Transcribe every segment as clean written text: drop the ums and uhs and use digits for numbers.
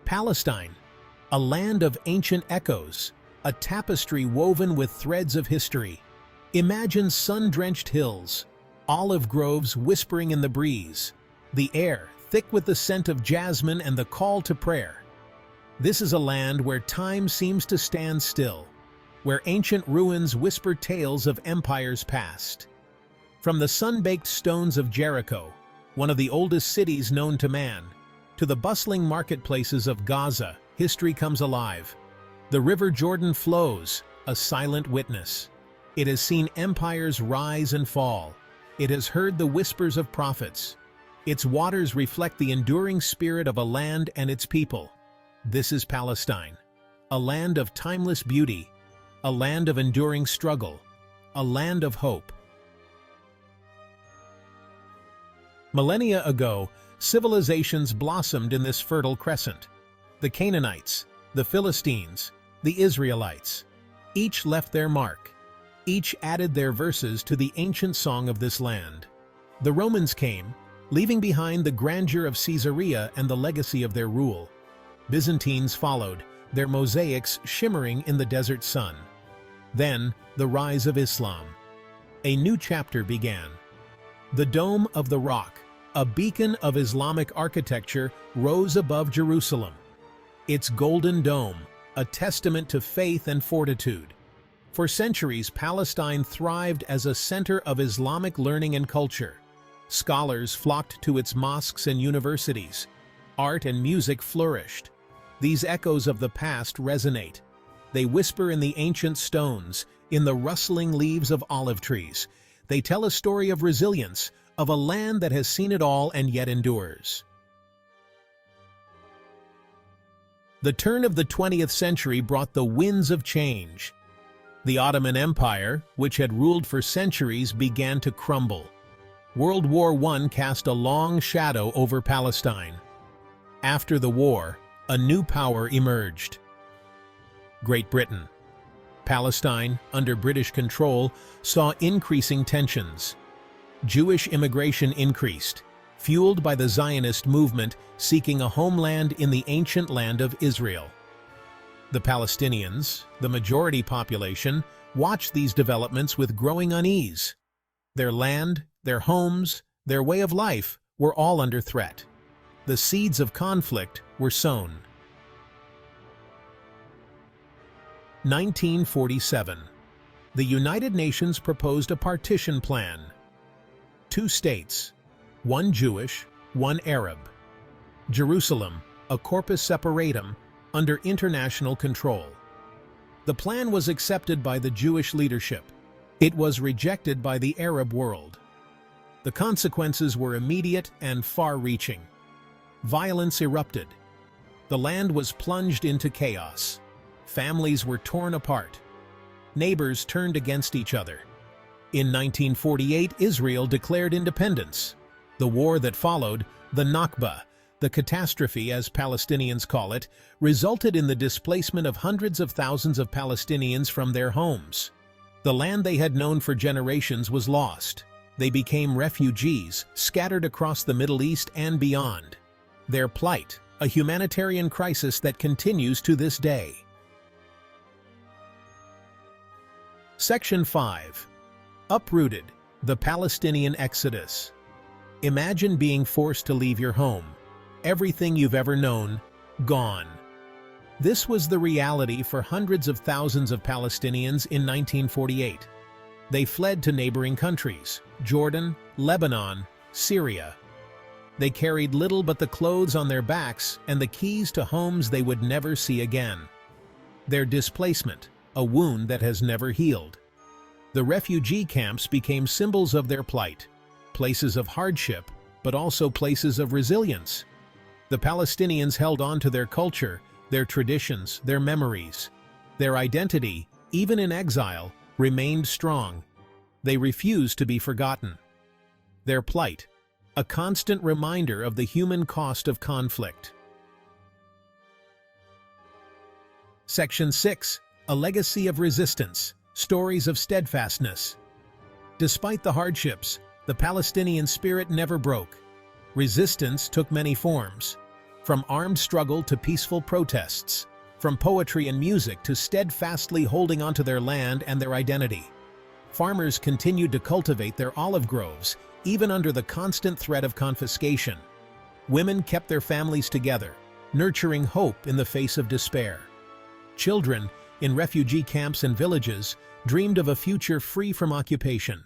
Palestine, a land of ancient echoes, a tapestry woven with threads of history. Imagine sun-drenched hills, olive groves whispering in the breeze, the air thick with the scent of jasmine and the call to prayer. This is a land where time seems to stand still, where ancient ruins whisper tales of empires past. From the sun-baked stones of Jericho, one of the oldest cities known to man, to the bustling marketplaces of Gaza, history comes alive. The River Jordan flows, a silent witness. It has seen empires rise and fall. It has heard the whispers of prophets. Its waters reflect the enduring spirit of a land and its people. This is Palestine, a land of timeless beauty, a land of enduring struggle, a land of hope. Millennia ago, civilizations blossomed in this fertile crescent. The Canaanites, the Philistines, the Israelites. Each left their mark. Each added their verses to the ancient song of this land. The Romans came, leaving behind the grandeur of Caesarea and the legacy of their rule. Byzantines followed, their mosaics shimmering in the desert sun. Then, the rise of Islam. A new chapter began. The Dome of the Rock, a beacon of Islamic architecture, rose above Jerusalem. Its golden dome, a testament to faith and fortitude. For centuries, Palestine thrived as a center of Islamic learning and culture. Scholars flocked to its mosques and universities. Art and music flourished. These echoes of the past resonate. They whisper in the ancient stones, in the rustling leaves of olive trees. They tell a story of resilience, of a land that has seen it all and yet endures. The turn of the 20th century brought the winds of change. The Ottoman Empire, which had ruled for centuries, began to crumble. World War I cast a long shadow over Palestine. After the war, a new power emerged. Great Britain. Palestine, under British control, saw increasing tensions. Jewish immigration increased, fueled by the Zionist movement seeking a homeland in the ancient land of Israel. The Palestinians, the majority population, watched these developments with growing unease. Their land, their homes, their way of life were all under threat. The seeds of conflict were sown. 1947. The United Nations proposed a partition plan. 2 states, one Jewish, one Arab. Jerusalem, a corpus separatum, under international control. The plan was accepted by the Jewish leadership. It was rejected by the Arab world. The consequences were immediate and far-reaching. Violence erupted. The land was plunged into chaos. Families were torn apart. Neighbors turned against each other. In 1948, Israel declared independence. The war that followed, the Nakba, the catastrophe as Palestinians call it, resulted in the displacement of hundreds of thousands of Palestinians from their homes. The land they had known for generations was lost. They became refugees, scattered across the Middle East and beyond. Their plight, a humanitarian crisis that continues to this day. Section 5. Uprooted, the Palestinian Exodus. Imagine being forced to leave your home. Everything you've ever known, gone. This was the reality for hundreds of thousands of Palestinians in 1948. They fled to neighboring countries, Jordan, Lebanon, Syria. They carried little but the clothes on their backs and the keys to homes they would never see again. Their displacement, a wound that has never healed. The refugee camps became symbols of their plight, places of hardship, but also places of resilience. The Palestinians held on to their culture, their traditions, their memories. Their identity, even in exile, remained strong. They refused to be forgotten. Their plight, a constant reminder of the human cost of conflict. Section 6. A legacy of resistance, stories of steadfastness. Despite the hardships, the Palestinian spirit never broke. Resistance took many forms. From armed struggle to peaceful protests, from poetry and music to steadfastly holding onto their land and their identity. Farmers continued to cultivate their olive groves, even under the constant threat of confiscation. Women kept their families together, nurturing hope in the face of despair. Children, in refugee camps and villages, dreamed of a future free from occupation.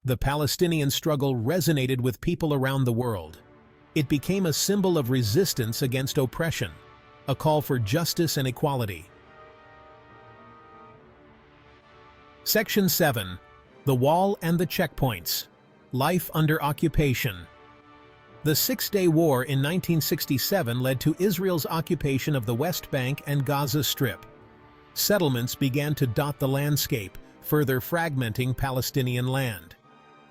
The Palestinian struggle resonated with people around the world. It became a symbol of resistance against oppression, a call for justice and equality. Section 7. The Wall and the Checkpoints. Life under occupation. The Six-Day War in 1967 led to Israel's occupation of the West Bank and Gaza Strip. Settlements began to dot the landscape, further fragmenting Palestinian land.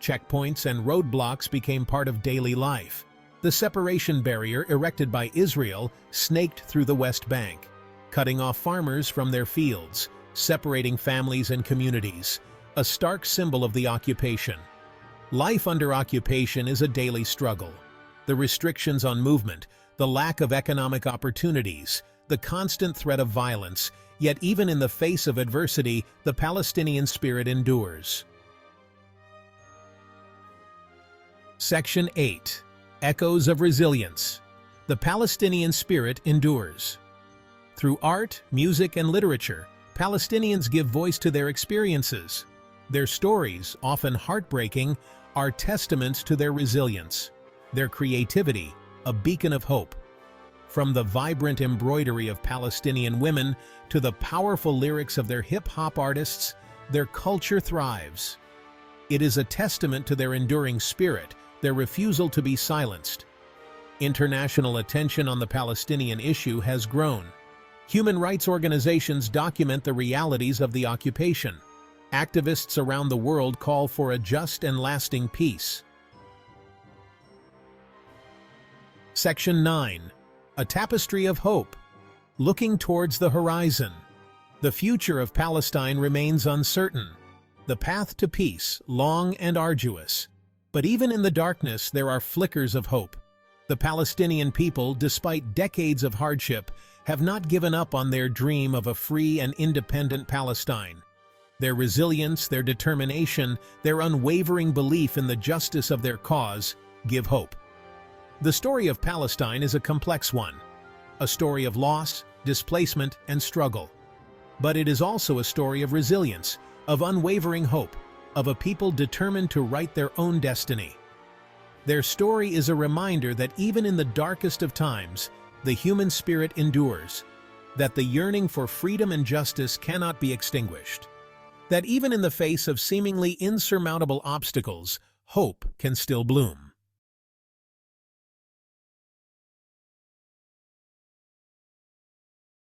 Checkpoints and roadblocks became part of daily life. The separation barrier erected by Israel snaked through the West Bank, cutting off farmers from their fields, separating families and communities, a stark symbol of the occupation. Life under occupation is a daily struggle. The restrictions on movement, the lack of economic opportunities, the constant threat of violence, yet even in the face of adversity, the Palestinian spirit endures. Section 8. Echoes of Resilience. The Palestinian spirit endures. Through art, music, and literature, Palestinians give voice to their experiences. Their stories, often heartbreaking, are testaments to their resilience. Their creativity, a beacon of hope. From the vibrant embroidery of Palestinian women to the powerful lyrics of their hip-hop artists, their culture thrives. It is a testament to their enduring spirit, their refusal to be silenced. International attention on the Palestinian issue has grown. Human rights organizations document the realities of the occupation. Activists around the world call for a just and lasting peace. Section 9. A Tapestry of Hope. Looking towards the horizon. The future of Palestine remains uncertain. The path to peace, long and arduous. But even in the darkness, there are flickers of hope. The Palestinian people, despite decades of hardship, have not given up on their dream of a free and independent Palestine. Their resilience, their determination, their unwavering belief in the justice of their cause give hope. The story of Palestine is a complex one, a story of loss, displacement, and struggle. But it is also a story of resilience, of unwavering hope, of a people determined to write their own destiny. Their story is a reminder that even in the darkest of times, the human spirit endures, that the yearning for freedom and justice cannot be extinguished, that even in the face of seemingly insurmountable obstacles, hope can still bloom.